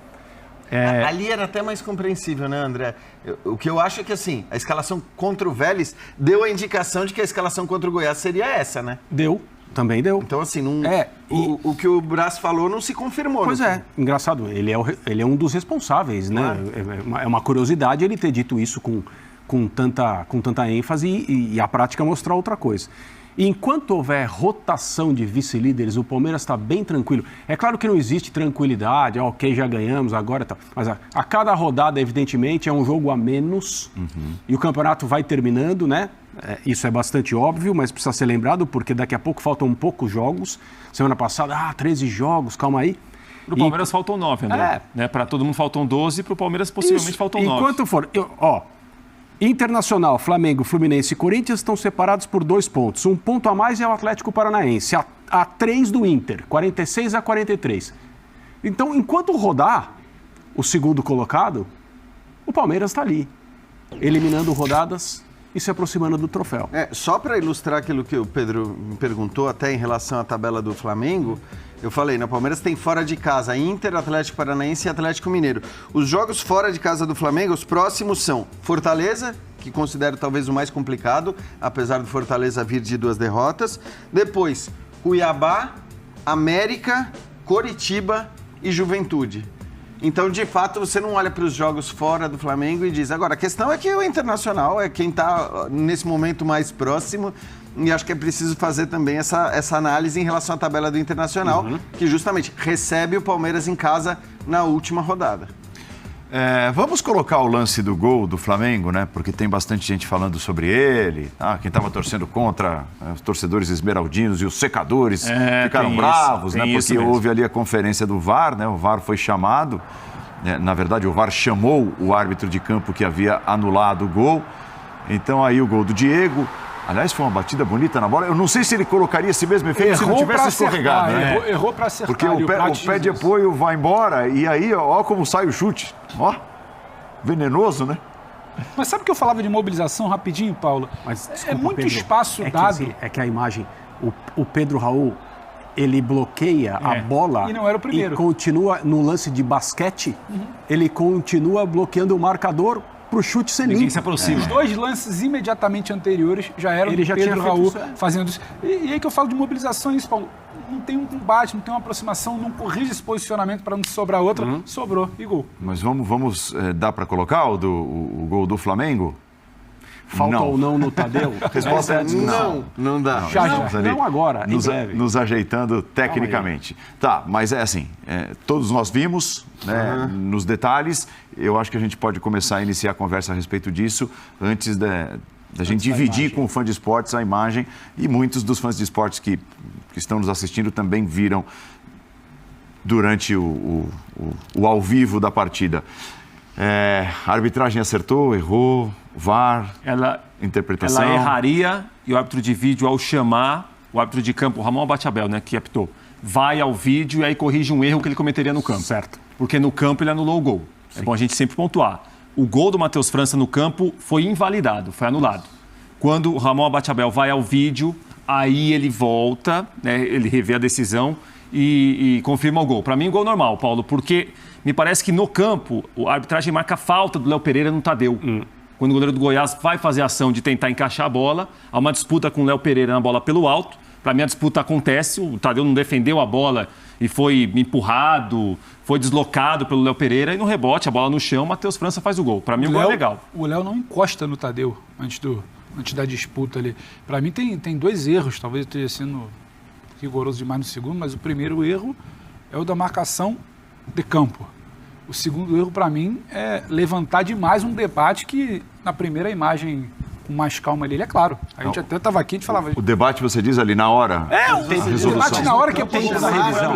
Ali era até mais compreensível, né, André? O que eu acho é que, assim, a escalação contra o Vélez deu a indicação de que a escalação contra o Goiás seria essa, né? Também deu. Então, assim, o que o Braz falou não se confirmou. Pois é, engraçado, ele é um dos responsáveis, né? Claro. É uma curiosidade ele ter dito isso com tanta ênfase e a prática mostrar outra coisa. E enquanto houver rotação de vice-líderes, o Palmeiras está bem tranquilo. É claro que não existe tranquilidade, ok, já ganhamos, agora tá. Mas a cada rodada, evidentemente, é um jogo a menos e o campeonato vai terminando, né? Isso é bastante óbvio, mas precisa ser lembrado porque daqui a pouco faltam poucos jogos. Semana passada, 13 jogos, calma aí. Pro Palmeiras faltam 9, André. Né? Para todo mundo faltam 12, pro Palmeiras possivelmente faltam 9. Enquanto for... Internacional, Flamengo, Fluminense e Corinthians estão separados por 2 pontos. 1 ponto a mais é o Atlético Paranaense. A 3 do Inter, 46-43. Então, enquanto rodar o segundo colocado, o Palmeiras está ali, eliminando rodadas e se aproximando do troféu. Só para ilustrar aquilo que o Pedro me perguntou, até em relação à tabela do Flamengo, eu falei, o Palmeiras tem fora de casa Inter, Atlético Paranaense e Atlético Mineiro. Os jogos fora de casa do Flamengo, os próximos são Fortaleza, que considero talvez o mais complicado, apesar do Fortaleza vir de 2 derrotas. Depois, Cuiabá, América, Coritiba e Juventude. Então, de fato, você não olha para os jogos fora do Flamengo e diz... Agora, a questão é que o Internacional é quem está nesse momento mais próximo e acho que é preciso fazer também essa análise em relação à tabela do Internacional, que justamente recebe o Palmeiras em casa na última rodada. Vamos colocar o lance do gol do Flamengo, né? Porque tem bastante gente falando sobre ele. Quem estava torcendo contra, os torcedores esmeraldinos e os secadores ficaram bravos, né? Porque houve ali a conferência do VAR, né? O VAR foi chamado. Na verdade, o VAR chamou o árbitro de campo que havia anulado o gol. Então aí o gol do Diego. Aliás, foi uma batida bonita na bola. Eu não sei se ele colocaria esse mesmo efeito se não tivesse escorregado, né? Errou para acertar. Porque o pé de apoio vai embora e aí, ó como sai o chute. Ó, venenoso, né? Mas sabe que eu falava de mobilização rapidinho, Paulo? Mas, desculpa, muito Pedro, espaço dado. É que a imagem, o Pedro Raul, ele bloqueia a bola e não era o primeiro. E continua no lance de basquete, ele continua bloqueando o marcador pro chute ser Ninguém limpo. se aproxima. Os 2 lances imediatamente anteriores já eram Ele já Pedro tinha e Raul feito isso, fazendo isso. E aí que eu falo de mobilização, isso, Paulo. Não tem um combate, não tem uma aproximação, não corrige esse posicionamento para não sobrar outra. Sobrou e gol. Mas vamos dá para colocar o gol do Flamengo? Falta ou não no Tadeu? A resposta é Não dá. Não agora, em breve. Nos ajeitando tecnicamente. Tá, mas é assim, todos nós vimos, né, nos detalhes. Eu acho que a gente pode começar a iniciar a conversa a respeito disso antes da gente dividir com o fã de esportes a imagem. E muitos dos fãs de esportes que estão nos assistindo também viram durante o ao vivo da partida. A arbitragem acertou, errou, VAR, interpretação. Ela erraria e o árbitro de vídeo, ao chamar, o árbitro de campo, o Ramon Abateabel, né, que apitou, vai ao vídeo e aí corrige um erro que ele cometeria no campo. Certo. Porque no campo ele anulou o gol. Sim. É bom a gente sempre pontuar. O gol do Matheus França no campo foi invalidado, foi anulado. Quando o Ramon Abateabel vai ao vídeo, aí ele volta, né, ele revê a decisão e confirma o gol. Para mim, gol normal, Paulo, porque me parece que no campo a arbitragem marca a falta do Léo Pereira no Tadeu. Quando o goleiro do Goiás vai fazer a ação de tentar encaixar a bola, há uma disputa com o Léo Pereira na bola pelo alto. Para mim, a disputa acontece, o Tadeu não defendeu a bola e foi empurrado, foi deslocado pelo Léo Pereira e no rebote, a bola no chão, o Matheus França faz o gol. Para mim, o gol é legal. O Léo não encosta no Tadeu antes da disputa ali. Para mim, tem 2 erros, talvez eu esteja sendo rigoroso demais no segundo, mas o primeiro erro é o da marcação de campo. O segundo erro, para mim, é levantar demais um debate que, na primeira imagem, com mais calma ali, ele é claro. A gente até estava aqui, a gente falava... O debate, você diz ali na hora? O debate na hora que é Tem da revisão.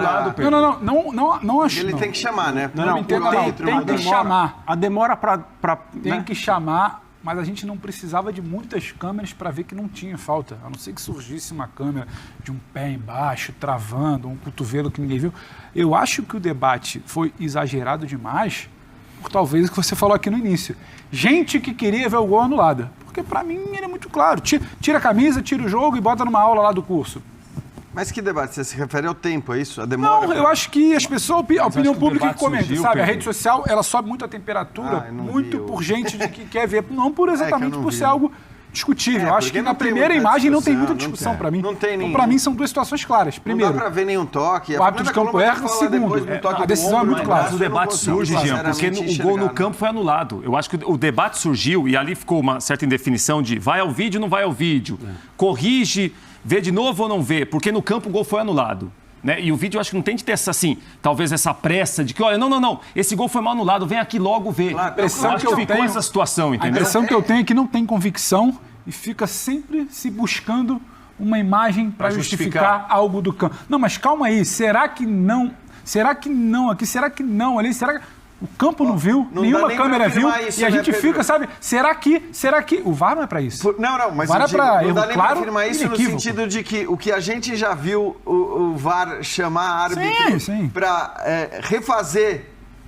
Não acho. Ele tem que chamar, né? Não entendo, tem que chamar. A demora para Tem que chamar, mas a gente não precisava de muitas câmeras para ver que não tinha falta. A não ser que surgisse uma câmera de um pé embaixo, travando, um cotovelo que ninguém viu. Eu acho que o debate foi exagerado demais, por talvez o que você falou aqui no início. Gente que queria ver o gol anulado. Porque para mim ele é muito claro. Tira a camisa, tira o jogo e bota numa aula lá do curso. Mas que debate? Você se refere ao tempo, é isso? A demora? Não, eu acho que as pessoas, a opinião pública que comenta, surgiu, sabe? Pedro. A rede social, ela sobe muito a temperatura, muito por gente que quer ver, não por exatamente por ser algo discutível. Eu acho que na primeira imagem não tem muita discussão para mim. Não tem nenhum. Então, para mim são 2 situações claras. Primeiro, não dá para ver nenhum toque. o árbitro de campo erra. Segundo, a decisão é muito clara. Mas o debate surge, Jean, porque o gol no campo foi anulado. Eu acho que o debate surgiu e ali ficou uma certa indefinição de vai ao vídeo ou não vai ao vídeo. Corrige, vê de novo ou não vê, porque no campo o gol foi anulado. Né? E o vídeo eu acho que não tem de ter talvez essa pressa de que, olha, não, esse gol foi mal anulado, vem aqui logo ver. Claro, a impressão que eu ficou tenho, essa situação, entendeu? A impressão que eu tenho é que não tem convicção e fica sempre se buscando uma imagem para justificar algo do campo. Não, mas calma aí, será que não? Será que não aqui? Será que não ali? Será que o campo não viu? Nenhuma câmera viu? Isso, e a gente fica, sabe, será que? O VAR não é para isso. Não, mas o VAR é para não dá nem claro, para afirmar isso no sentido de que o que a gente já viu o VAR chamar árbitro para refazer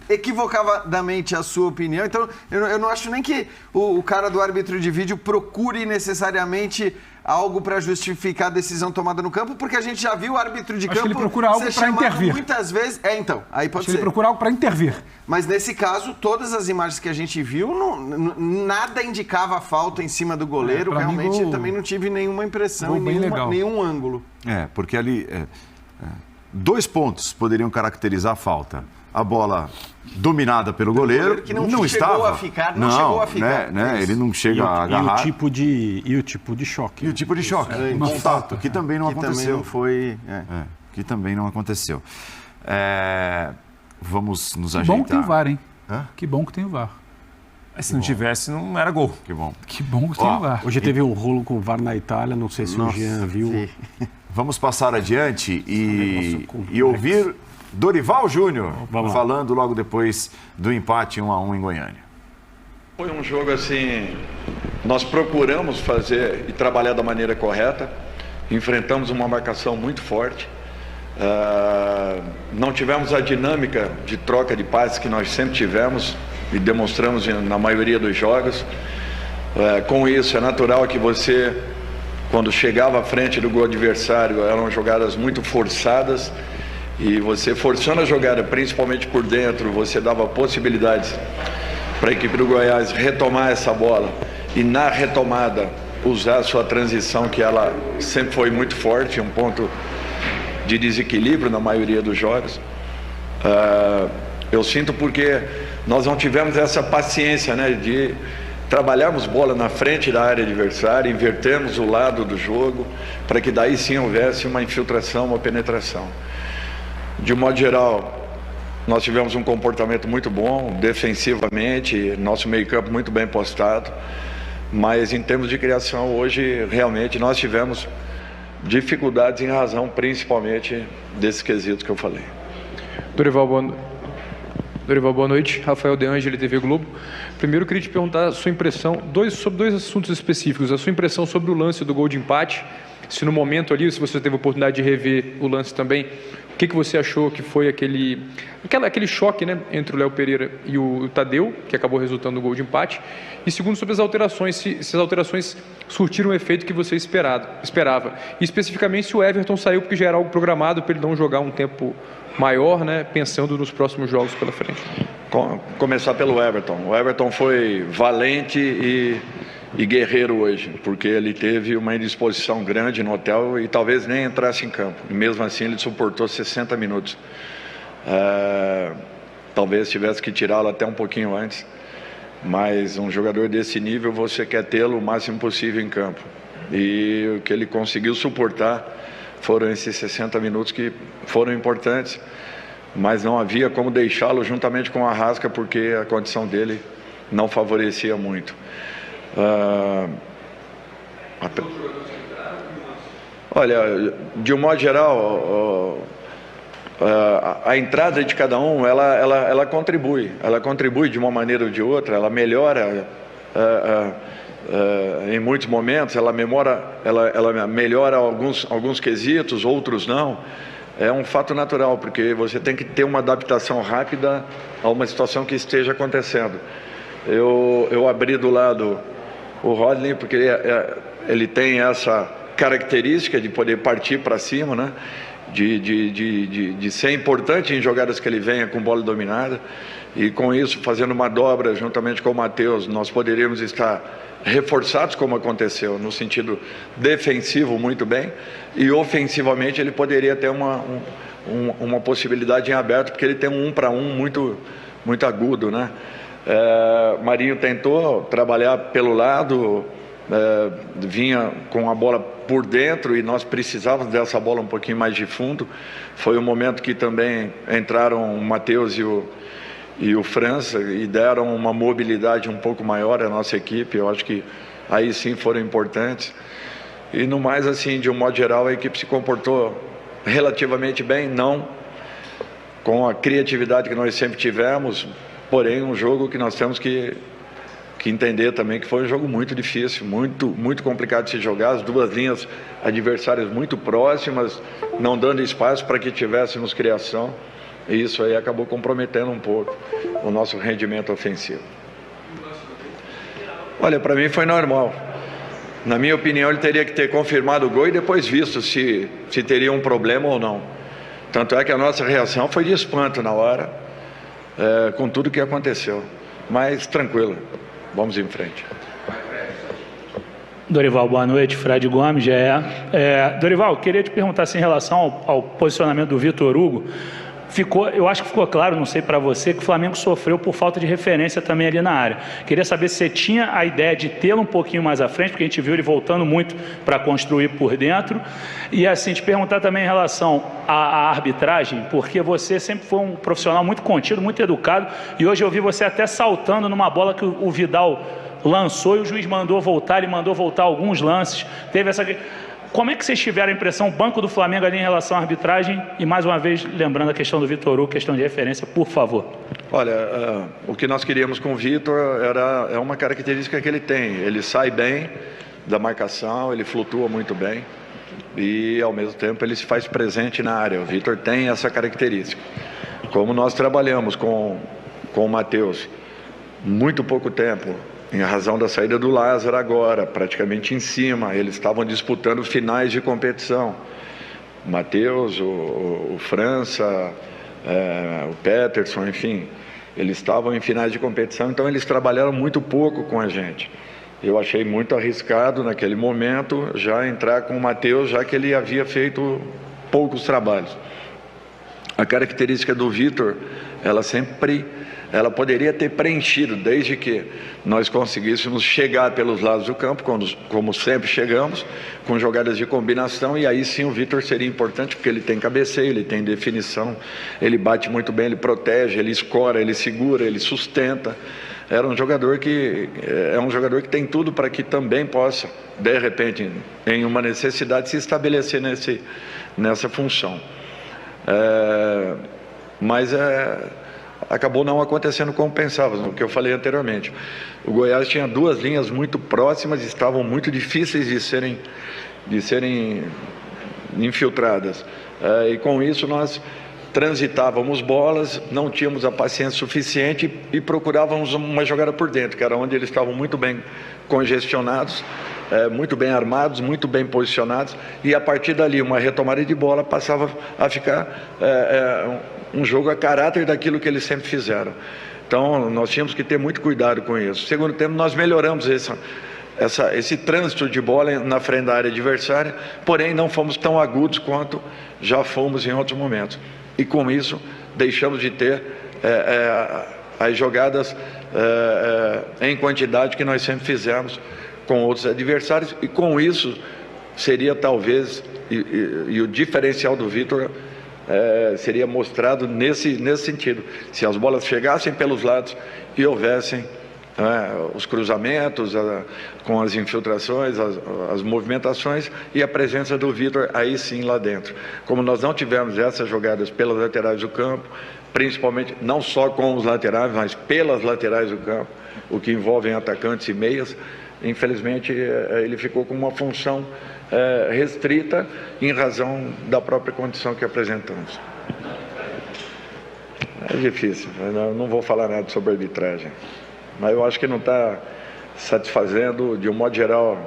equivocadamente a sua opinião. Então, eu não acho nem que o cara do árbitro de vídeo procure necessariamente algo para justificar a decisão tomada no campo, porque a gente já viu o árbitro de campo ele procura algo para intervir. Muitas vezes. Então, aí pode ser. Ele procura algo para intervir. Mas nesse caso, todas as imagens que a gente viu, nada indicava falta em cima do goleiro. Realmente, também não tive nenhuma impressão, nenhum ângulo. Porque ali 2 pontos poderiam caracterizar a falta. A bola dominada pelo goleiro que não chegou estava a ficar, não chegou a ficar. Né? Ele não chega a agarrar. E o tipo de choque. E o tipo de choque. Contato, que também não aconteceu. Também não foi... que também não aconteceu. Vamos nos ajeitar. Que bom que tem o VAR, hein? Que bom que tem o VAR. Se não tivesse, não era gol. Que bom. Que bom que tem o VAR. Hoje teve um rolo com o VAR na Itália, não sei se o Jean viu. Vamos passar adiante e ouvir Dorival Júnior falando logo depois do empate 1-1 em Goiânia. Foi um jogo assim, nós procuramos fazer e trabalhar da maneira correta, enfrentamos uma marcação muito forte, não tivemos a dinâmica de troca de passes que nós sempre tivemos e demonstramos na maioria dos jogos. Com isso, é natural que você, quando chegava à frente do gol adversário, eram jogadas muito forçadas, e você forçando a jogada, principalmente por dentro, você dava possibilidades para a equipe do Goiás retomar essa bola e na retomada usar a sua transição, que ela sempre foi muito forte, um ponto de desequilíbrio na maioria dos jogos. Eu sinto porque nós não tivemos essa paciência, né, de trabalharmos bola na frente da área adversária, invertermos o lado do jogo, para que daí sim houvesse uma infiltração, uma penetração. De um modo geral, nós tivemos um comportamento muito bom, defensivamente, nosso meio-campo muito bem postado, mas em termos de criação, hoje, realmente, nós tivemos dificuldades em razão, principalmente, desses quesitos que eu falei. Dorival, boa noite. Rafael De Angeli, TV Globo. Primeiro, eu queria te perguntar a sua impressão sobre dois assuntos específicos. A sua impressão sobre o lance do gol de empate, se no momento ali, se você teve a oportunidade de rever o lance também, o que você achou que foi aquele choque, né, entre o Léo Pereira e o Tadeu, que acabou resultando no gol de empate? E segundo, sobre as alterações, se as alterações surtiram o efeito que você esperava. E especificamente se o Everton saiu porque já era algo programado para ele não jogar um tempo maior, né, pensando nos próximos jogos pela frente. Começar pelo Everton. O Everton foi valente e guerreiro hoje, porque ele teve uma indisposição grande no hotel e talvez nem entrasse em campo. E mesmo assim ele suportou 60 minutos. Talvez tivesse que tirá-lo até um pouquinho antes, mas um jogador desse nível você quer tê-lo o máximo possível em campo. E o que ele conseguiu suportar foram esses 60 minutos que foram importantes, mas não havia como deixá-lo juntamente com o Arrasca, porque a condição dele não favorecia muito. Olha, de um modo geral, a entrada de cada um, ela contribui de uma maneira ou de outra, ela melhora em muitos momentos, ela melhora alguns quesitos, outros não. É um fato natural, porque você tem que ter uma adaptação rápida a uma situação que esteja acontecendo. Eu abri do lado o Rodney, porque ele tem essa característica de poder partir para cima, né? De ser importante em jogadas que ele venha com bola dominada, e com isso, fazendo uma dobra juntamente com o Matheus, nós poderíamos estar reforçados, como aconteceu, no sentido defensivo muito bem, e ofensivamente ele poderia ter uma possibilidade em aberto, porque ele tem um 1 para 1 muito agudo, né? Marinho tentou trabalhar pelo lado, vinha com a bola por dentro e nós precisávamos dessa bola um pouquinho mais de fundo. Foi um momento que também entraram o Matheus e o França e deram uma mobilidade um pouco maior à nossa equipe. Eu acho que aí sim foram importantes. E no mais, assim, de um modo geral, a equipe se comportou relativamente bem, não com a criatividade que nós sempre tivemos, porém um jogo que nós temos que entender também que foi um jogo muito difícil, muito complicado de se jogar, as duas linhas adversárias muito próximas, não dando espaço para que tivéssemos criação, e isso aí acabou comprometendo um pouco o nosso rendimento ofensivo. Olha, para mim foi normal. Na minha opinião, ele teria que ter confirmado o gol e depois visto se teria um problema ou não. Tanto é que a nossa reação foi de espanto na hora, com tudo que aconteceu. Mas tranquilo, vamos em frente. Dorival, boa noite. Fred Gomes, GE. Dorival, queria te perguntar assim, em relação ao posicionamento do Vitor Hugo. Eu acho que ficou claro, não sei para você, que o Flamengo sofreu por falta de referência também ali na área. Queria saber se você tinha a ideia de tê-lo um pouquinho mais à frente, porque a gente viu ele voltando muito para construir por dentro. E assim, te perguntar também em relação à arbitragem, porque você sempre foi um profissional muito contido, muito educado, e hoje eu vi você até saltando numa bola que o Vidal lançou e o juiz mandou voltar, ele mandou voltar alguns lances. Teve essa... Como é que vocês tiveram a impressão, o banco do Flamengo ali em relação à arbitragem? E mais uma vez, lembrando a questão do Vitor Hugo, questão de referência, por favor. Olha, o que nós queríamos com o Vitor é uma característica que ele tem. Ele sai bem da marcação, ele flutua muito bem e, ao mesmo tempo, ele se faz presente na área. O Vitor tem essa característica. Como nós trabalhamos com o Matheus muito pouco tempo, em razão da saída do Lázaro agora, praticamente em cima, eles estavam disputando finais de competição. O Matheus, o França, o Peterson, enfim. Eles estavam em finais de competição, então eles trabalharam muito pouco com a gente. Eu achei muito arriscado naquele momento já entrar com o Matheus, já que ele havia feito poucos trabalhos. A característica do Vitor, ela poderia ter preenchido, desde que nós conseguíssemos chegar pelos lados do campo, como sempre chegamos, com jogadas de combinação, e aí sim o Vitor seria importante, porque ele tem cabeceio, ele tem definição, ele bate muito bem, ele protege, ele escora, ele segura, ele sustenta. É um jogador que tem tudo para que também possa, de repente, em uma necessidade, se estabelecer nessa função. Mas acabou não acontecendo como pensávamos, o que eu falei anteriormente. O Goiás tinha duas linhas muito próximas, estavam muito difíceis de serem infiltradas. E com isso nós transitávamos bolas, não tínhamos a paciência suficiente e procurávamos uma jogada por dentro, que era onde eles estavam muito bem congestionados, muito bem armados, muito bem posicionados, e a partir dali uma retomada de bola passava a ficar um jogo a caráter daquilo que eles sempre fizeram. Então nós tínhamos que ter muito cuidado com isso. Segundo tempo nós melhoramos esse trânsito de bola na frente da área adversária, porém não fomos tão agudos quanto já fomos em outros momentos. E com isso deixamos de ter as jogadas em quantidade que nós sempre fizemos com outros adversários, e com isso seria talvez, e o diferencial do Vitor seria mostrado nesse sentido, se as bolas chegassem pelos lados e houvessem os cruzamentos, com as infiltrações, as movimentações e a presença do Vitor aí sim lá dentro. Como nós não tivemos essas jogadas pelas laterais do campo, principalmente não só com os laterais, mas pelas laterais do campo, o que envolve atacantes e meias, infelizmente ele ficou com uma função restrita em razão da própria condição que apresentamos. É difícil, eu não vou falar nada sobre arbitragem, mas eu acho que não está satisfazendo, de um modo geral,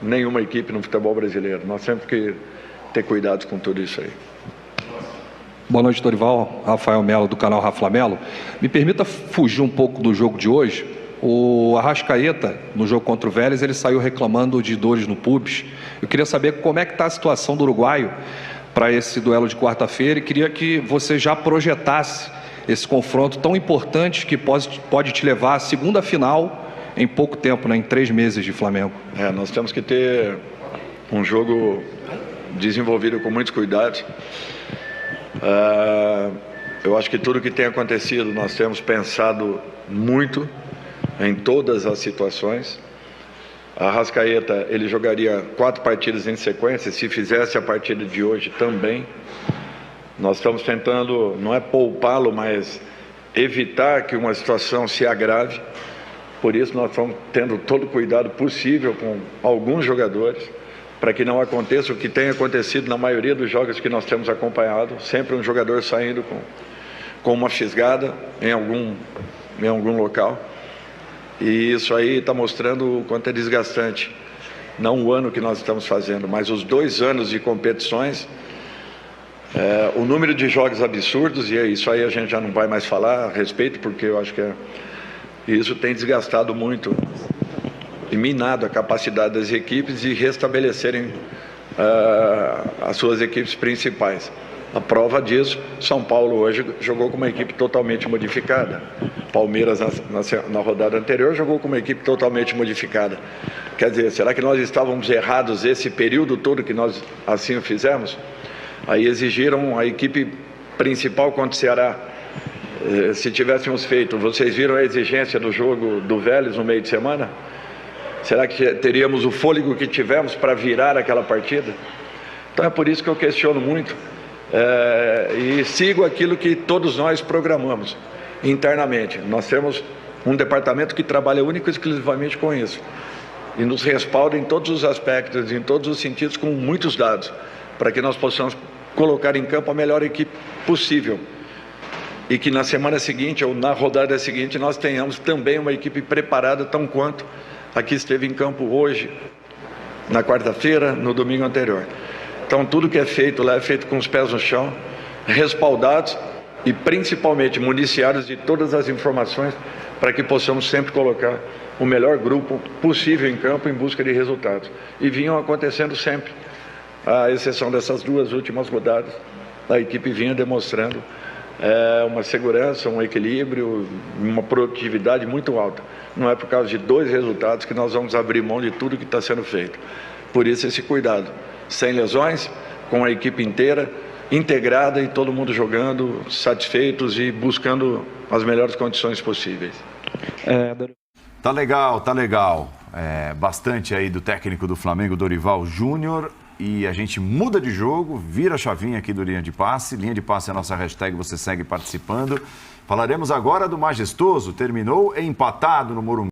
nenhuma equipe no futebol brasileiro. Nós temos que ter cuidado com tudo isso aí. Boa noite, Dorival. Rafael Melo, do canal Rafa Melo. Me permita fugir um pouco do jogo de hoje. O Arrascaeta, no jogo contra o Vélez, ele saiu reclamando de dores no pubis. Eu queria saber como é que está a situação do uruguaio para esse duelo de quarta-feira e queria que você já projetasse esse confronto tão importante que pode te levar à segunda final em pouco tempo, né, em 3 meses de Flamengo. Nós temos que ter um jogo desenvolvido com muitos cuidados. Eu acho que tudo que tem acontecido nós temos pensado muito em todas as situações. A Arrascaeta, ele jogaria 4 partidas em sequência, se fizesse a partida de hoje também. Nós estamos tentando, não é poupá-lo, mas evitar que uma situação se agrave. Por isso nós estamos tendo todo o cuidado possível com alguns jogadores, para que não aconteça o que tem acontecido na maioria dos jogos que nós temos acompanhado, sempre um jogador saindo com uma fisgada em algum local. E isso aí está mostrando o quanto é desgastante. Não o ano que nós estamos fazendo, mas os 2 anos de competições, o número de jogos absurdos, e isso aí a gente já não vai mais falar a respeito, porque eu acho que isso tem desgastado muito e minado a capacidade das equipes de restabelecerem as suas equipes principais. A prova disso, São Paulo hoje jogou com uma equipe totalmente modificada. Palmeiras, na rodada anterior, jogou com uma equipe totalmente modificada. Quer dizer, será que nós estávamos errados esse período todo que nós assim o fizemos? Aí exigiram a equipe principal contra o Ceará. Se tivéssemos feito, vocês viram a exigência do jogo do Vélez no meio de semana? Será que teríamos o fôlego que tivemos para virar aquela partida? Então é por isso que eu questiono muito e sigo aquilo que todos nós programamos internamente. Nós temos um departamento que trabalha único e exclusivamente com isso e nos respalda em todos os aspectos, em todos os sentidos, com muitos dados, para que nós possamos colocar em campo a melhor equipe possível e que na semana seguinte ou na rodada seguinte nós tenhamos também uma equipe preparada tão quanto a que esteve em campo hoje, na quarta-feira, no domingo anterior. Então tudo que é feito lá é feito com os pés no chão, respaldados e principalmente municiados de todas as informações para que possamos sempre colocar o melhor grupo possível em campo em busca de resultados. E vinham acontecendo sempre, à exceção dessas 2 últimas rodadas, a equipe vinha demonstrando uma segurança, um equilíbrio, uma produtividade muito alta. Não é por causa de 2 resultados que nós vamos abrir mão de tudo que está sendo feito. Por isso esse cuidado, sem lesões, com a equipe inteira, integrada e todo mundo jogando, satisfeitos e buscando as melhores condições possíveis. Tá legal, tá legal. Bastante aí do técnico do Flamengo, Dorival Júnior. E a gente muda de jogo, vira a chavinha aqui do Linha de Passe. Linha de Passe é a nossa hashtag, você segue participando. Falaremos agora do Majestoso. Terminou empatado no Morumbi.